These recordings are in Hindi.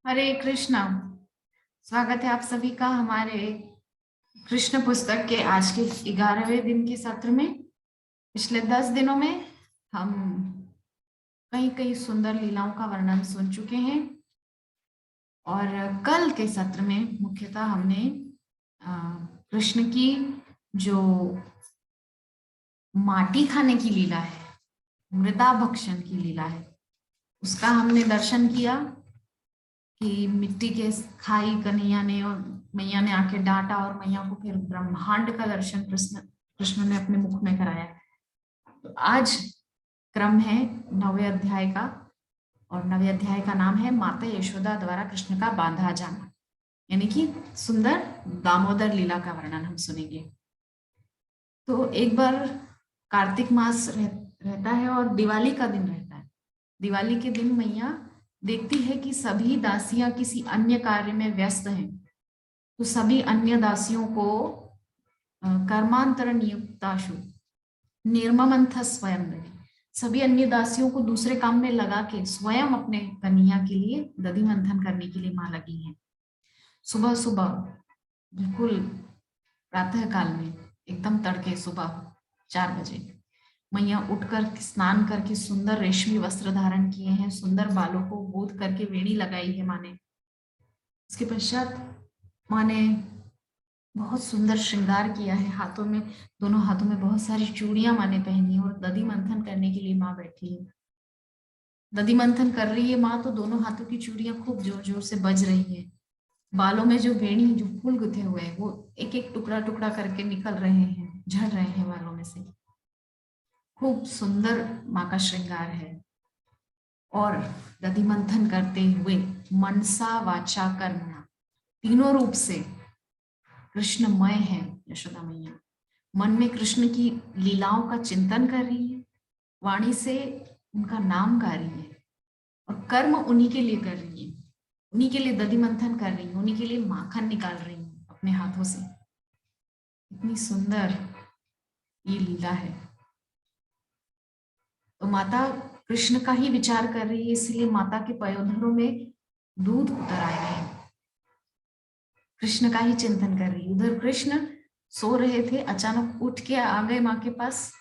हरे कृष्णा। स्वागत है आप सभी का हमारे कृष्ण पुस्तक के आज के 11वें दिन के सत्र में। पिछले 10 दिनों में हम कई कई सुंदर लीलाओं का वर्णन सुन चुके हैं और कल के सत्र में मुख्यतः हमने अ, कृष्ण की जो माटी खाने की लीला है, मृदा भक्षण की लीला है, उसका हमने दर्शन किया कि मिट्टी के खाई कन्हैया ने और मैया ने आके डांटा और मैया को फिर ब्रह्मांड का दर्शन कृष्ण कृष्ण ने अपने मुख में कराया। तो आज क्रम है 9वें अध्याय का और 9वें अध्याय का नाम है माता यशोदा द्वारा कृष्ण का बांधा जाना, यानी कि सुंदर दामोदर लीला का वर्णन हम सुनेंगे। तो एक बार कार्तिक मास रहता है और दिवाली का दिन रहता है। दिवाली के दिन मैया देखती है कि सभी दासियां किसी अन्य कार्य में व्यस्त हैं, तो सभी अन्य दासियों को कर्मांतर नियुक्ताशु निर्ममंथ स्वयं रहे, सभी अन्य दासियों को दूसरे काम में लगा के स्वयं अपने कन्हैया के लिए दधि मंथन करने के लिए मां लगी है। सुबह सुबह बिल्कुल प्रातः काल में एकदम तड़के सुबह 4 बजे मैया उठकर स्नान करके सुंदर रेशमी वस्त्र धारण किए हैं, सुंदर बालों को गोद करके वेणी लगाई है माँ ने। इसके पश्चात माँ ने बहुत सुंदर श्रृंगार किया है, हाथों में, दोनों हाथों में बहुत सारी चूड़ियां माँ ने पहनी है और दधि मंथन करने के लिए माँ बैठी है। दधि मंथन कर रही है माँ, तो दोनों हाथों की चूड़ियां खूब जोर जोर से बज रही है। बालों में जो वेणी जो फूल गुथे हुए हैं वो एक एक टुकड़ा टुकड़ा करके निकल रहे हैं, झड़ रहे हैं बालों में से। खूब सुंदर माँ का श्रृंगार है और दधि मंथन करते हुए मनसा वाचा कर्मणा तीनों रूप से कृष्णमय है यशोदा मैया। मन में कृष्ण की लीलाओं का चिंतन कर रही है, वाणी से उनका नाम गा रही है और कर्म उन्हीं के लिए कर रही है, उन्हीं के लिए दधि मंथन कर रही है, उन्हीं के लिए माखन निकाल रही है अपने हाथों से। इतनी सुंदर ये लीला है। तो माता कृष्ण का ही विचार कर रही है, इसलिए माता के पयोधरों में दूध उतर आया है, कृष्ण का ही चिंतन कर रही है। उधर कृष्ण सो रहे थे, अचानक उठ के आ गए माँ के पास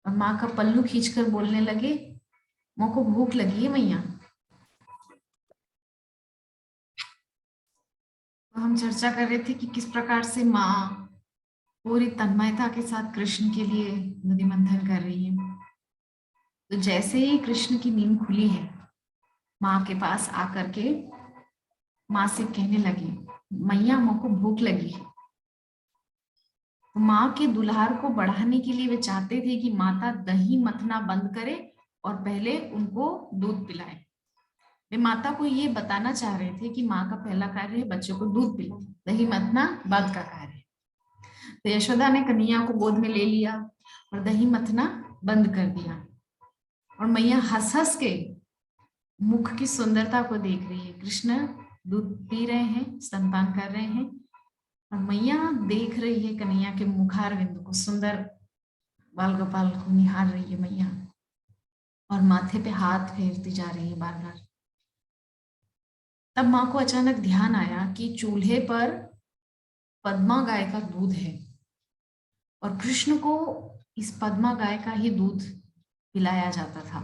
और माँ का पल्लू खींचकर बोलने लगे, माँ को भूख लगी है मैया। तो हम चर्चा कर रहे थे कि किस प्रकार से माँ पूरी तन्मयता के साथ कृष्ण के लिए नदी मंथन कर रही है। तो जैसे ही कृष्ण की नींद खुली है, माँ के पास आकर के माँ से कहने लगी, मैया माँ को भूख लगी है। तो माँ के दुल्हार को बढ़ाने के लिए वे चाहते थे कि माता दही मथना बंद करे और पहले उनको दूध पिलाए। वे माता को ये बताना चाह रहे थे कि माँ का पहला कार्य है बच्चों को दूध पिलाना, दही मथना बाद का कार्य है। तो यशोदा ने कन्हैया को गोद में ले लिया और दही मथना बंद कर दिया और मैया हंस हंस के मुख की सुंदरता को देख रही है। कृष्ण दूध पी रहे हैं, स्तनपान कर रहे हैं और मैया देख रही है कन्हैया के मुखार बिंदु को, सुंदर बाल गोपाल को निहार रही है मैया और माथे पे हाथ फेरती जा रही है बार बार। तब माँ को अचानक ध्यान आया कि चूल्हे पर पद्मा गाय का दूध है और कृष्ण को इस पद्मा गाय का ही दूध पिलाया जाता था।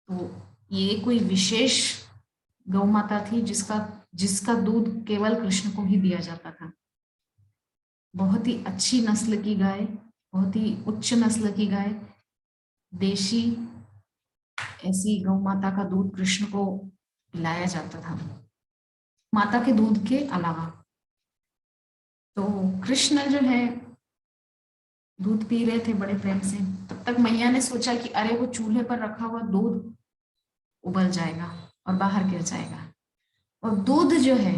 तो ये कोई विशेष गौ माता थी जिसका जिसका दूध केवल कृष्ण को ही दिया जाता था। बहुत ही अच्छी नस्ल की गाय, बहुत ही उच्च नस्ल की गाय, देशी ऐसी गौ माता का दूध कृष्ण को पिलाया जाता था माता के दूध के अलावा। तो कृष्ण जो है दूध पी रहे थे बड़े प्रेम से। तब तक मैया ने सोचा कि अरे वो चूल्हे पर रखा हुआ दूध उबल जाएगा और बाहर गिर जाएगा। और दूध जो है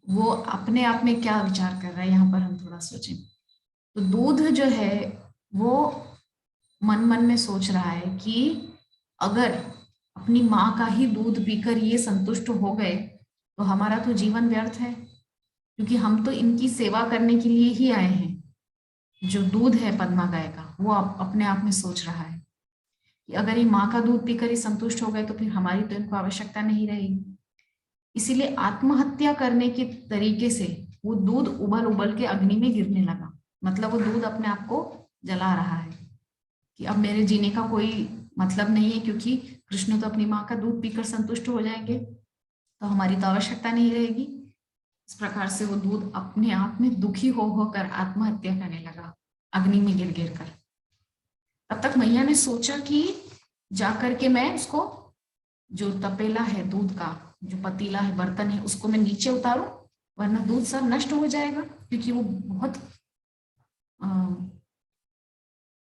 वो अपने आप में क्या विचार कर रहा है, यहाँ पर हम थोड़ा सोचें। तो दूध जो है वो मन मन में सोच रहा है कि अगर अपनी माँ का ही दूध पीकर ये संतुष्ट हो गए तो हमारा तो जीवन व्यर्थ है, क्योंकि हम तो इनकी सेवा करने के लिए ही आए हैं। जो दूध है पद्मा गाय का वो अपने आप में सोच रहा है। कि अगर ये माँ का दूध पीकर ही संतुष्ट हो गए तो फिर हमारी तो इनको आवश्यकता नहीं रहेगी। इसीलिए आत्महत्या करने के तरीके से वो दूध उबल उबल के अग्नि में गिरने लगा। मतलब वो दूध अपने आप को जला रहा है कि अब मेरे जीने का कोई मतलब नहीं है, क्योंकि कृष्ण तो अपनी माँ का दूध पीकर संतुष्ट हो जाएंगे, तो हमारी तो आवश्यकता नहीं रहेगी। इस प्रकार से वो दूध अपने आप में दुखी हो होकर आत्महत्या करने लगा, अग्नि में गिर गिर कर। तब तक मैया ने सोचा कि जाकर के मैं उसको, जो तपेला है दूध का, जो पतीला है, बर्तन है, उसको मैं नीचे उतारूं, वरना दूध सब नष्ट हो जाएगा, क्योंकि वो बहुत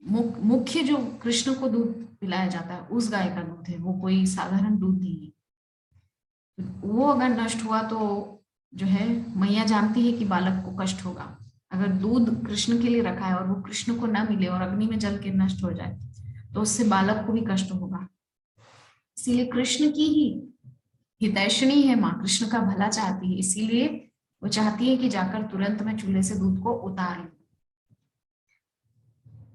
मुख्य जो कृष्ण को दूध पिलाया जाता है उस गाय का दूध है, वो कोई साधारण दूध नहीं है। वो अगर नष्ट हुआ तो जो है, मैया जानती है कि बालक को कष्ट होगा। अगर दूध कृष्ण के लिए रखा है और वो कृष्ण को ना मिले और अग्नि में जल के नष्ट हो जाए तो उससे बालक को भी कष्ट होगा। इसीलिए कृष्ण की ही हितैषणी है माँ, कृष्ण का भला चाहती है, इसीलिए वो चाहती है कि जाकर तुरंत मैं चूल्हे से दूध को उतार लूं।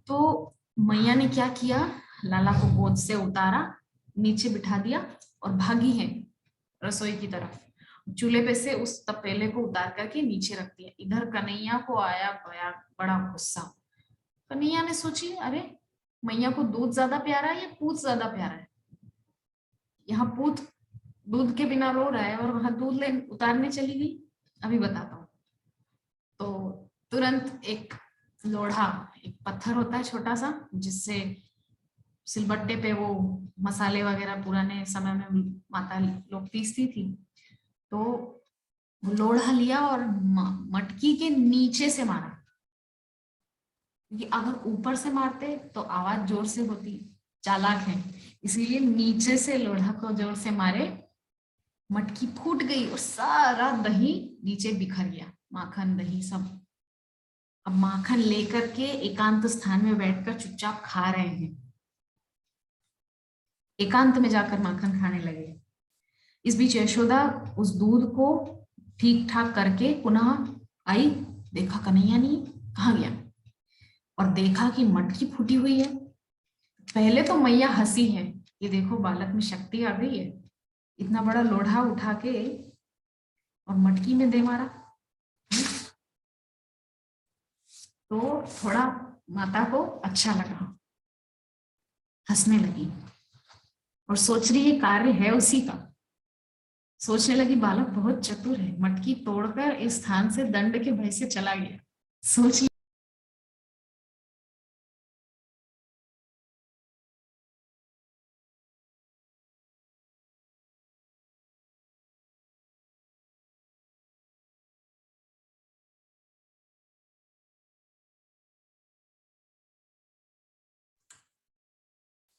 तो मैया ने क्या किया, लाला को गोद से उतारा, नीचे बिठा दिया और भागी है रसोई की तरफ। चूल्हे पे से उस तपेले को उतार करके नीचे रख दिया। इधर कन्हैया को आया बया बड़ा गुस्सा। कन्हैया ने सोची, अरे मैया को दूध ज्यादा प्यारा है या पूत ज्यादा प्यारा है? यहाँ पूत दूध के बिना रो रहा है और वहां दूध ले उतारने चली गई। अभी बताता हूँ। तो तुरंत एक लोढ़ा, एक पत्थर होता है छोटा सा, जिससे सिलबट्टे पे वो मसाले वगैरह पुराने समय में माता लोग पीसती थी, तो वो लोढ़ा लिया और मटकी के नीचे से मारा, क्योंकि अगर ऊपर से मारते तो आवाज जोर से होती। चालाक है, इसीलिए नीचे से लोढ़ा को जोर से मारे, मटकी फूट गई और सारा दही नीचे बिखर गया, माखन दही सब। अब माखन लेकर के एकांत स्थान में बैठकर चुपचाप खा रहे हैं। एकांत में जाकर माखन खाने लगे। इस बीच यशोदा उस दूध को ठीक ठाक करके पुनः आई, देखा कन्हैया नहीं, कहाँ गया, और देखा कि मटकी फूटी हुई है। पहले तो मैया हंसी है, ये देखो बालक में शक्ति आ गई है, इतना बड़ा लोढ़ा उठा के और मटकी में दे मारा। तो थोड़ा माता को अच्छा लगा, हंसने लगी और सोच रही है कार्य है उसी का। सोचने लगी बालक बहुत चतुर है, मटकी तोड़कर इस स्थान से दंड के भय से चला गया। सोच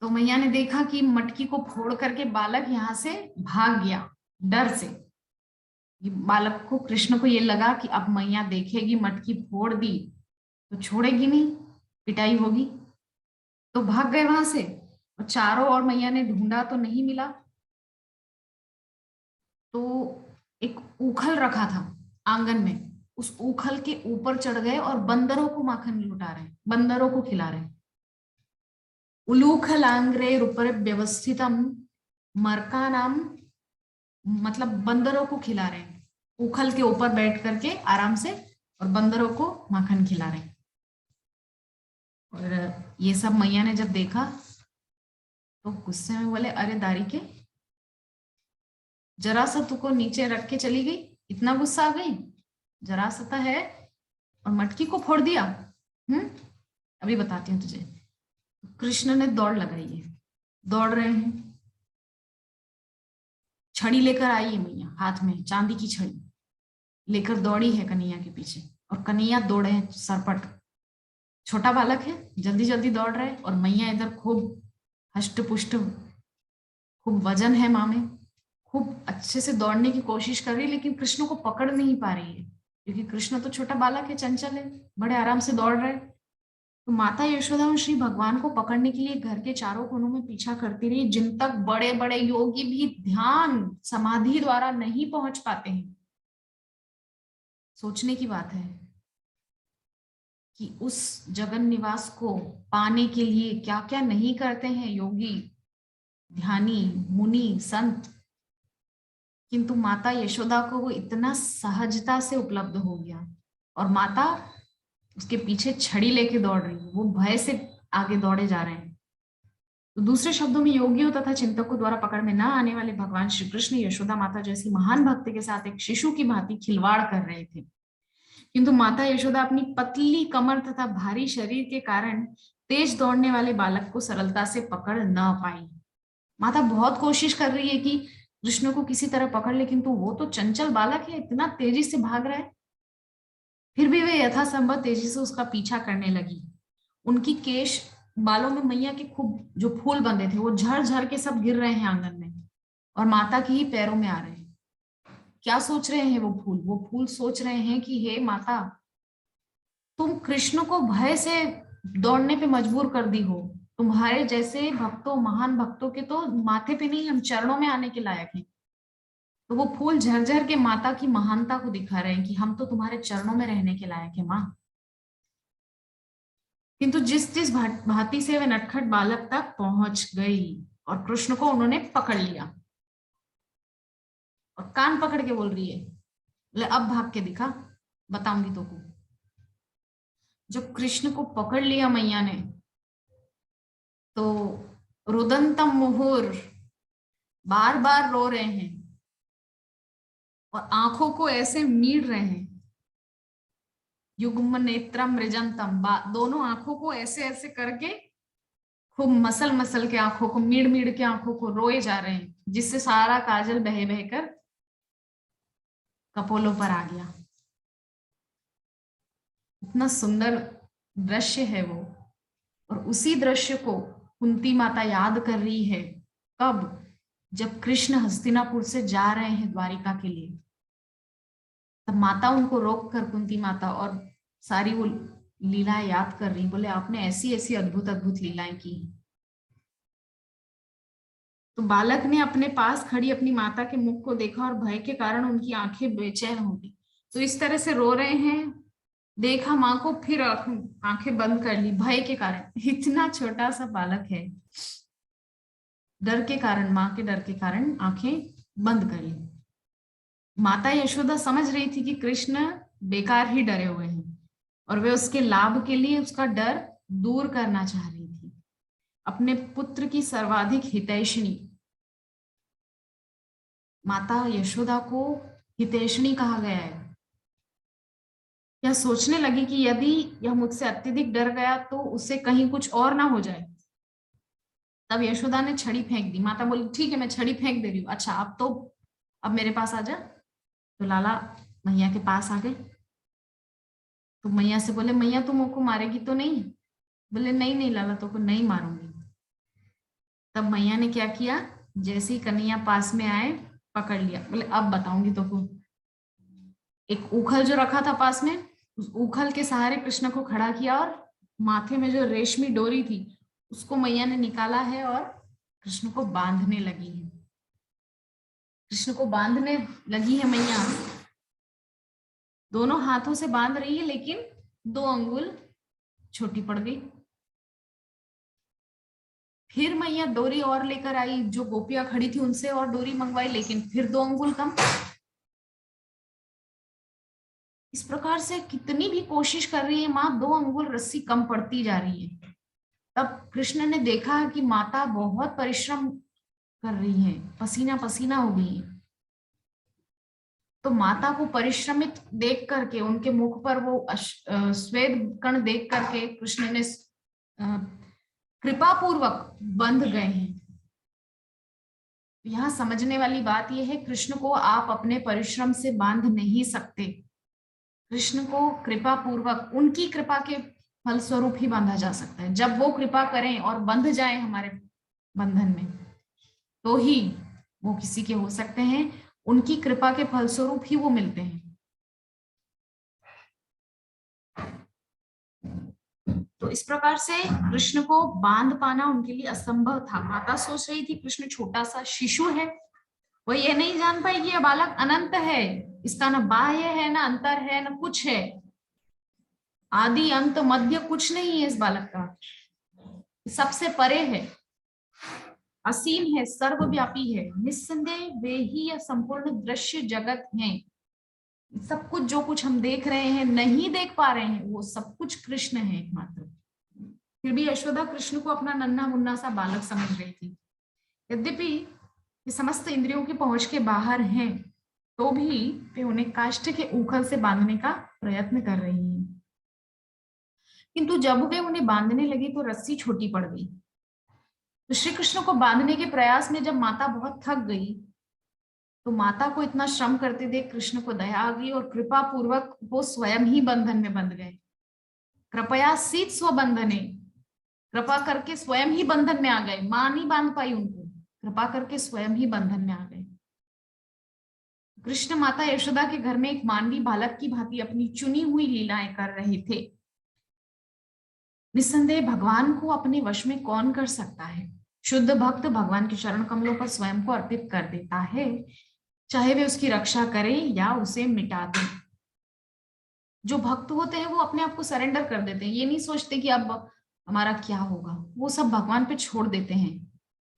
तो मैया ने देखा कि मटकी को फोड़ करके बालक यहाँ से भाग गया डर से। बालक को, कृष्ण को ये लगा कि अब मैया देखेगी मटकी फोड़ दी तो छोड़ेगी नहीं, पिटाई होगी, तो भाग गए वहां से। और चारों ओर मैया ने ढूंढा तो नहीं मिला, तो एक उखल रखा था आंगन में, उस उखल के ऊपर चढ़ गए और बंदरों को माखन लुटा रहे, बंदरों को खिला रहे। उलूखलांग्रे रूपर व्यवस्थितम मरका नाम, मतलब बंदरों को खिला रहे हैं, उखल के ऊपर बैठ करके आराम से, और बंदरों को माखन खिला रहे हैं। और ये सब मैया ने जब देखा तो गुस्से में बोले, अरे दारी के, जरा सा तुको नीचे रख के चली गई, इतना गुस्सा आ गई, जरा सा है और मटकी को फोड़ दिया। हम्म, अभी बताती हूँ तुझे। कृष्ण ने दौड़ लगाई है, दौड़ रहे हैं, छड़ी लेकर आई है मैया, हाथ में चांदी की छड़ी लेकर दौड़ी है कन्हैया के पीछे, और कन्हैया दौड़े हैं सरपट। छोटा बालक है, जल्दी जल्दी दौड़ रहे हैं, और मैया इधर खूब हष्ट पुष्ट, खूब वजन है माँ में, खूब अच्छे से दौड़ने की कोशिश कर रही है, लेकिन कृष्ण को पकड़ नहीं पा रही है, क्योंकि कृष्ण तो छोटा बालक है, चंचल है, बड़े आराम से दौड़ रहे हैं। तो माता यशोदा और श्री भगवान को पकड़ने के लिए घर के चारों कोनों में पीछा करती रही, जिन तक बड़े बड़े योगी भी ध्यान समाधि द्वारा नहीं पहुंच पाते हैं। सोचने की बात है। कि उस जगन निवास को पाने के लिए क्या क्या नहीं करते हैं योगी, ध्यानी, मुनि, संत, किंतु माता यशोदा को वो इतना सहजता से उपलब्ध हो गया और माता उसके पीछे छड़ी लेके दौड़ रही है, वो भय से आगे दौड़े जा रहे हैं। तो दूसरे शब्दों में योगियों तथा चिंतकों द्वारा पकड़ में न आने वाले भगवान श्री कृष्ण यशोदा माता जैसी महान भक्त के साथ एक शिशु की भांति खिलवाड़ कर रहे थे, किंतु माता यशोदा अपनी पतली कमर तथा भारी शरीर के कारण तेज दौड़ने वाले बालक को सरलता से पकड़ न पाई। माता बहुत कोशिश कर रही है कि कृष्ण को किसी तरह पकड़ ले, किंतु वो तो चंचल बालक है, इतना तेजी से भाग रहा है। फिर भी वे यथासंभव तेजी से उसका पीछा करने लगी। उनकी केश बालों में मैया के खूब जो फूल बंधे थे वो झड़ झड़ के सब गिर रहे हैं आंगन में और माता के ही पैरों में आ रहे हैं। क्या सोच रहे हैं वो फूल? वो फूल सोच रहे हैं कि हे माता, तुम कृष्ण को भय से दौड़ने पे मजबूर कर दी हो। तुम्हारे जैसे भक्तों, महान भक्तों के तो माथे पे नहीं, हम चरणों में आने के लायक हैं। तो वो फूल झरझर के माता की महानता को दिखा रहे हैं कि हम तो तुम्हारे चरणों में रहने के लायक है माँ। किंतु जिस जिस भांति से वे नटखट बालक तक पहुंच गई और कृष्ण को उन्होंने पकड़ लिया और कान पकड़ के बोल रही है, ले अब भाग के दिखा, बताऊंगी तो को। जब कृष्ण को पकड़ लिया मैया ने तो रुदंतम मुहुर, बार बार रो रहे हैं और आंखों को ऐसे मीड़ रहे हैं। युग्म नेत्रम मृजंतम, दोनों आंखों को ऐसे ऐसे करके खूब मसल मसल के आंखों को मीड़ मीड़ के आंखों को रोए जा रहे हैं, जिससे सारा काजल बह बहकर कपोलों पर आ गया। इतना सुंदर दृश्य है वो। और उसी दृश्य को कुंती माता याद कर रही है। कब? जब कृष्ण हस्तिनापुर से जा रहे हैं द्वारिका के लिए, तब माता उनको रोक कर, कुंती माता, और सारी वो लीलाएं याद कर रही। बोले आपने ऐसी ऐसी अद्भुत अद्भुत लीलाएं की। तो बालक ने अपने पास खड़ी अपनी माता के मुख को देखा और भय के कारण उनकी आंखें बेचैन हो गई। तो इस तरह से रो रहे हैं, देखा माँ को, फिर आंखें बंद कर ली भय के कारण। इतना छोटा सा बालक है, डर के कारण, माँ के डर के कारण आंखें बंद कर ली। माता यशोदा समझ रही थी कि कृष्ण बेकार ही डरे हुए हैं और वे उसके लाभ के लिए उसका डर दूर करना चाह रही थी। अपने पुत्र की सर्वाधिक हितैषिणी माता यशोदा को हितैषिणी कहा गया है। यह सोचने लगी कि यदि यह मुझसे अत्यधिक डर गया तो उससे कहीं कुछ और ना हो जाए। तब यशोदा ने छड़ी फेंक दी। माता बोली ठीक है, मैं छड़ी फेंक दे रही हूँ। अच्छा अब मेरे पास आ जा। तो लाला मैया के पास आ गए। तो मैया से बोले, मैया तुम मुझको मारेगी तो नहीं? बोले नहीं नहीं लाला, तो को नहीं मारूंगी। तब मैया ने क्या किया, जैसे ही कन्हैया पास में आए पकड़ लिया। बोले अब बताऊंगी तो को। एक उखल जो रखा था पास में, उस उखल के सहारे कृष्ण को खड़ा किया और माथे में जो रेशमी डोरी थी उसको मैया ने निकाला है और कृष्ण को बांधने लगी है। कृष्ण को बांधने लगी है मैया, दोनों हाथों से बांध रही है, लेकिन 2 अंगुल छोटी पड़ गई। फिर मैया डोरी और लेकर आई, जो गोपियां खड़ी थी उनसे और डोरी मंगवाई, लेकिन फिर 2 अंगुल कम। इस प्रकार से कितनी भी कोशिश कर रही है माँ, 2 अंगुल रस्सी कम पड़ती जा रही है। तब कृष्ण ने देखा कि माता बहुत परिश्रम कर रही है, पसीना पसीना हो गई है। तो माता को परिश्रमित देख करके, उनके मुख पर वो श्वेत कण देख करके कृष्ण ने कृपा पूर्वक बंध गए हैं। यहाँ समझने वाली बात यह है, कृष्ण को आप अपने परिश्रम से बांध नहीं सकते। कृष्ण को कृपा पूर्वक, उनकी कृपा के फलस्वरूप ही बांधा जा सकता है। जब वो कृपा करें और बंध जाए हमारे बंधन में, तो ही वो किसी के हो सकते हैं। उनकी कृपा के फलस्वरूप ही वो मिलते हैं। तो इस प्रकार से कृष्ण को बांध पाना उनके लिए असंभव था। माता सोच रही थी कृष्ण छोटा सा शिशु है, वो ये नहीं जान पाई कि यह बालक अनंत है, इसका ना बाह्य है, ना अंतर है, ना कुछ है। आदि अंत मध्य कुछ नहीं है इस बालक का, सबसे परे है, असीम है, सर्वव्यापी है। निस्संदेह वे ही यह संपूर्ण दृश्य जगत है। सब कुछ जो कुछ हम देख रहे हैं, नहीं देख पा रहे हैं, वो सब कुछ कृष्ण है एकमात्र। फिर भी यशोदा कृष्ण को अपना नन्हा मुन्ना सा बालक समझ रही थी। यद्यपि ये समस्त इंद्रियों की पहुंच के बाहर हैं, तो भी वे उन्हें काष्ठ के ऊखल से बांधने का प्रयत्न कर रही हैं। किंतु जब वे उन्हें बांधने लगी तो रस्सी छोटी पड़ गई। तो श्री कृष्ण को बांधने के प्रयास में जब माता बहुत थक गई, तो माता को इतना श्रम करते देख कृष्ण को दया आ गई और कृपा पूर्वक वो स्वयं ही बंधन में बंध गए। कृपया सीत स्व बंधने, कृपा करके स्वयं ही बंधन में आ गए। मां नहीं बांध पाई उनको, कृपा करके स्वयं ही बंधन में आ गए। कृष्ण माता यशोदा के घर में एक मानवी बालक की भांति अपनी चुनी हुई लीलाएं कर रहे थे। निस्संदेह भगवान को अपने वश में कौन कर सकता है। शुद्ध भक्त भगवान के चरण कमलों पर स्वयं को अर्पित कर देता है, चाहे वे उसकी रक्षा करें या उसे मिटा दें। जो भक्त होते हैं वो अपने आप को सरेंडर कर देते हैं, ये नहीं सोचते कि अब हमारा क्या होगा, वो सब भगवान पे छोड़ देते हैं।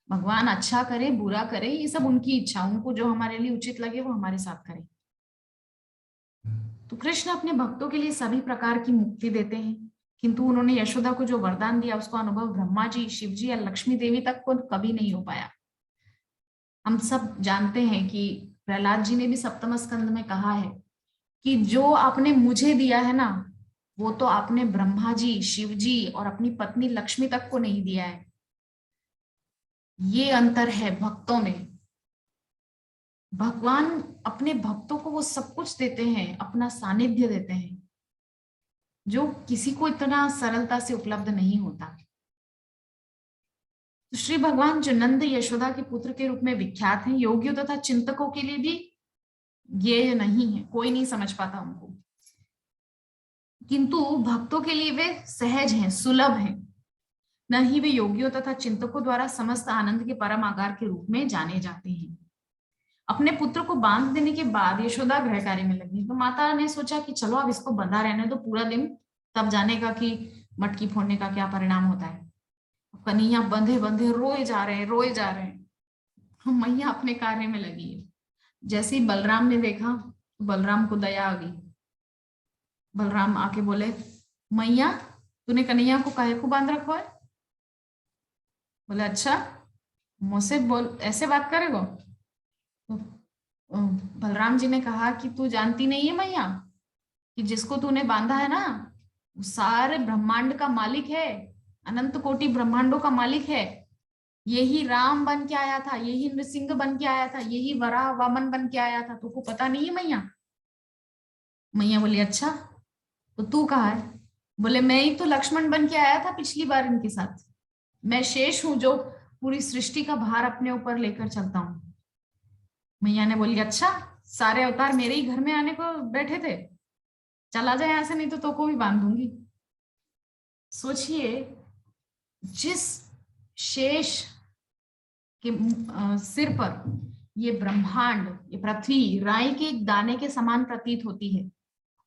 भगवान अच्छा करे बुरा करे ये सब उनकी इच्छा, उनको जो हमारे लिए उचित लगे वो हमारे साथ करे। तो कृष्ण अपने भक्तों के लिए सभी प्रकार की मुक्ति देते हैं, किंतु उन्होंने यशोदा को जो वरदान दिया उसको अनुभव ब्रह्मा जी, शिव जी या लक्ष्मी देवी तक को कभी नहीं हो पाया। हम सब जानते हैं कि प्रहलाद जी ने भी सप्तम स्कंद में कहा है कि जो आपने मुझे दिया है ना, वो तो आपने ब्रह्मा जी, शिव जी और अपनी पत्नी लक्ष्मी तक को नहीं दिया है। ये अंतर है भक्तों में। भगवान अपने भक्तों को वो सब कुछ देते हैं, अपना सानिध्य देते हैं, जो किसी को इतना सरलता से उपलब्ध नहीं होता। तो श्री भगवान जो नंद यशोदा के पुत्र के रूप में विख्यात हैं, योगियों तथा चिंतकों के लिए भी ये नहीं है, कोई नहीं समझ पाता उनको, किंतु भक्तों के लिए वे सहज हैं, सुलभ हैं। न ही वे योगियों तथा चिंतकों द्वारा समस्त आनंद के परम आगार के रूप में जाने जाते हैं। अपने पुत्र को बांध देने के बाद यशोदा गृह कार्य में लगी, तो माता ने सोचा कि चलो अब इसको बंधा रहने दो पूरा दिन, तब जानेगा कि मटकी फोड़ने का क्या परिणाम होता है। कन्हैया बंधे बंधे रोए जा रहे हैं, रोए जा रहे हैं। मैया अपने कार्य में लगी है। जैसे ही बलराम ने देखा तो बलराम को दया आ गई। बलराम आके बोले, मैया तूने कन्हैया को काहे को बांध रखो है? बोले अच्छा, मुझसे बोल ऐसे बात करेगो? तो बलराम जी ने कहा कि तू जानती नहीं है मैया कि जिसको तूने बांधा है ना, वो सारे ब्रह्मांड का मालिक है, अनंत कोटि ब्रह्मांडों का मालिक है। यही राम बन के आया था, यही नृसिंह बन के आया था, यही वराह वामन बन के आया था, तुमको पता नहीं है मैया? मैया बोली अच्छा, तो तू कहाँ है? बोले मैं ही तो लक्ष्मण बन के आया था पिछली बार इनके साथ। मैं शेष हूं जो पूरी सृष्टि का भार अपने ऊपर लेकर चलता हूँ। मैया ने बोली अच्छा, सारे अवतार मेरे ही घर में आने को बैठे थे, चला जाए यहां से, नहीं तो को भी बांध दूंगी। सोचिए, जिस शेष के सिर पर ये ब्रह्मांड, ये पृथ्वी राई के एक दाने के समान प्रतीत होती है,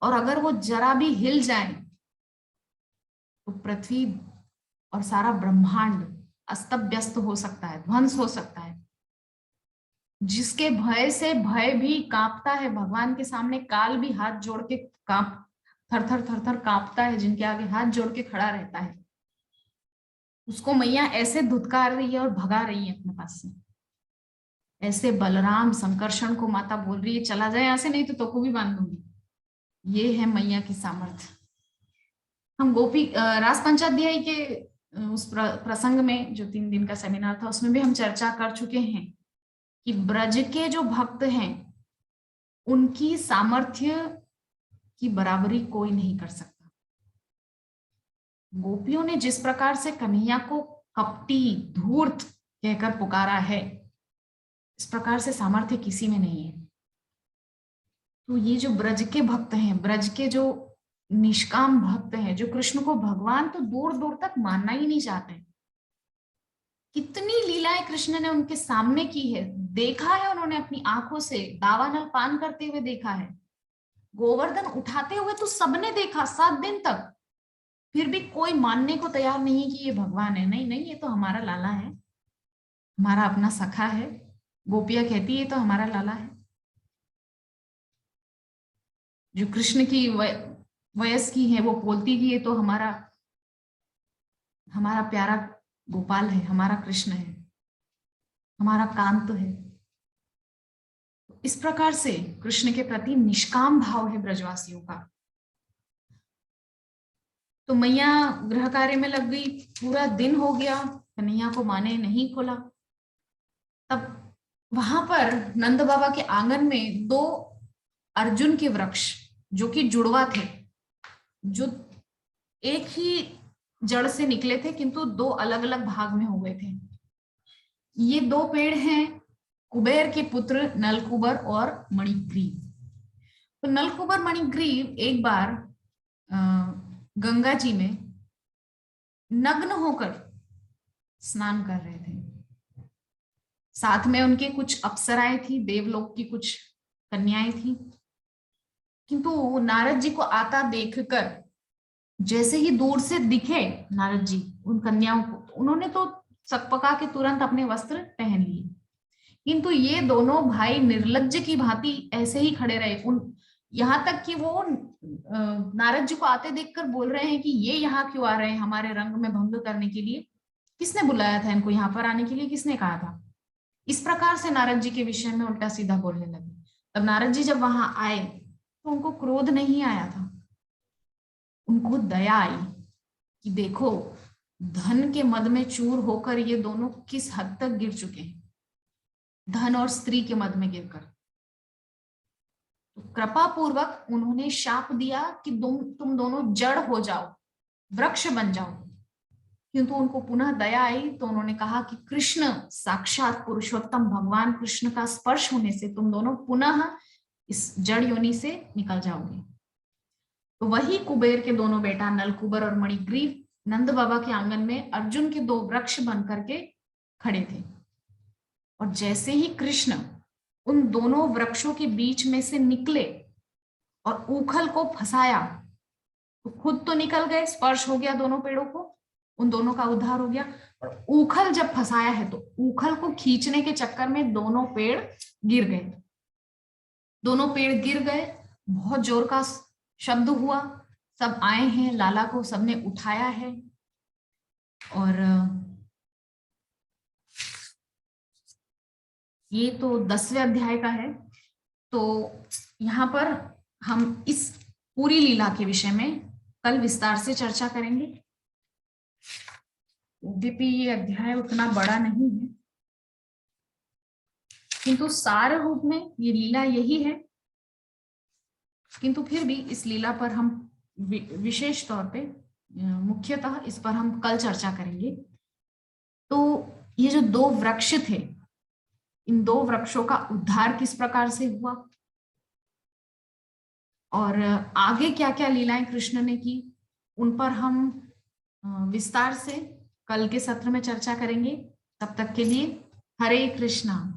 और अगर वो जरा भी हिल जाए तो पृथ्वी और सारा ब्रह्मांड अस्त व्यस्त हो सकता है, ध्वंस हो सकता है। जिसके भय से भय भी कांपता है, भगवान के सामने काल भी हाथ जोड़ के कांप थर थर थर थर कांपता है, जिनके आगे हाथ जोड़ के खड़ा रहता है, उसको मैया ऐसे धुतकार रही है और भगा रही है अपने पास से। ऐसे बलराम संकर्षण को माता बोल रही है चला जाए यहां से, नहीं तो को भी बांध दूंगी। ये है मैया की सामर्थ्य। हम गोपी रास पंचाध्याय के उस प्रसंग में जो 3 दिन का सेमिनार था, उसमें भी हम चर्चा कर चुके हैं कि ब्रज के जो भक्त हैं उनकी सामर्थ्य की बराबरी कोई नहीं कर सकता। गोपियों ने जिस प्रकार से कन्हैया को कपटी धूर्त कहकर पुकारा है, इस प्रकार से सामर्थ्य किसी में नहीं है। तो ये जो ब्रज के भक्त हैं, ब्रज के जो निष्काम भक्त हैं, जो कृष्ण को भगवान तो दूर दूर तक मानना ही नहीं चाहते, कितनी लीलाएं कृष्ण ने उनके सामने की है, देखा है उन्होंने अपनी आंखों से, दावानल पान करते हुए देखा है, गोवर्धन उठाते हुए तो सबने देखा 7 दिन तक, फिर भी कोई मानने को तैयार नहीं कि ये भगवान है। नहीं नहीं, ये तो हमारा लाला है, हमारा अपना सखा है। गोपियां कहती है ये तो हमारा लाला है। जो कृष्ण की वयस की है वो बोलती कि ये तो हमारा हमारा प्यारा गोपाल है, हमारा कृष्ण है, हमारा कांत है। इस प्रकार से कृष्ण के प्रति निष्काम भाव है ब्रजवासियों का। तो मैया गृह कार्य में लग गई, पूरा दिन हो गया, कन्हैया को माँ ने नहीं खोला। तब वहां पर नंद बाबा के आंगन में दो अर्जुन के वृक्ष, जो कि जुड़वा थे, जो एक ही जड़ से निकले थे किंतु दो अलग अलग भाग में हो गए थे। ये दो पेड़ हैं कुबेर के पुत्र नलकुबर और मणिग्रीव। तो नलकुबर मणिग्रीव एक बार गंगा जी में नग्न होकर स्नान कर रहे थे। साथ में उनके कुछ अप्सराएं थी, देवलोक की कुछ कन्याएं थी। किंतु नारद जी को आता देखकर जैसे ही दूर से दिखे नारद जी उन कन्याओं को, उन्होंने तो सकपका के तुरंत अपने वस्त्र पहन लिए। किंतु ये दोनों भाई निर्लज्ज की भांति ऐसे ही खड़े रहे। उन यहाँ तक कि वो नारद जी को आते देखकर बोल रहे हैं कि ये यहाँ क्यों आ रहे हैं हमारे रंग में भंग करने के लिए, किसने बुलाया था इनको यहाँ पर आने के लिए, किसने कहा था। इस प्रकार से नारद जी के विषय में उल्टा सीधा बोलने लगे। तब नारद जी जब वहां आए तो उनको क्रोध नहीं आया था, उनको दया आई कि देखो धन के मद में चूर होकर ये दोनों किस हद तक गिर चुके हैं, धन और स्त्री के मद में गिरकर। तो कृपा पूर्वक उन्होंने शाप दिया कि तुम दोनों जड़ हो जाओ, वृक्ष बन जाओ। किंतु उनको पुनः दया आई तो उन्होंने कहा कि कृष्ण साक्षात पुरुषोत्तम भगवान कृष्ण का स्पर्श होने से तुम दोनों पुनः इस जड़ योनि से निकल जाओगे। तो वही कुबेर के दोनों बेटा नलकुबर और मणिग्रीव नंद बाबा के आंगन में अर्जुन के दो वृक्ष बन करके खड़े थे। और जैसे ही कृष्ण उन दोनों वृक्षों के बीच में से निकले और ऊखल को फंसाया, तो खुद तो निकल गए, स्पर्श हो गया दोनों पेड़ों को, उन दोनों का उद्धार हो गया। और ऊखल जब फंसाया है तो ऊखल को खींचने के चक्कर में दोनों पेड़ गिर गए। दोनों पेड़ गिर गए, बहुत जोर का शब्द हुआ, सब आए हैं, लाला को सबने उठाया है। और ये तो 10वें अध्याय का है। तो यहाँ पर हम इस पूरी लीला के विषय में कल विस्तार से चर्चा करेंगे। यद्यपि ये अध्याय उतना बड़ा नहीं है किंतु सार रूप में ये लीला यही है। किंतु फिर भी इस लीला पर हम विशेष तौर पे मुख्यतः इस पर हम कल चर्चा करेंगे। तो ये जो दो वृक्ष थे, इन दो वृक्षों का उद्धार किस प्रकार से हुआ और आगे क्या क्या लीलाएं कृष्ण ने की, उन पर हम विस्तार से कल के सत्र में चर्चा करेंगे। तब तक के लिए हरे कृष्णा।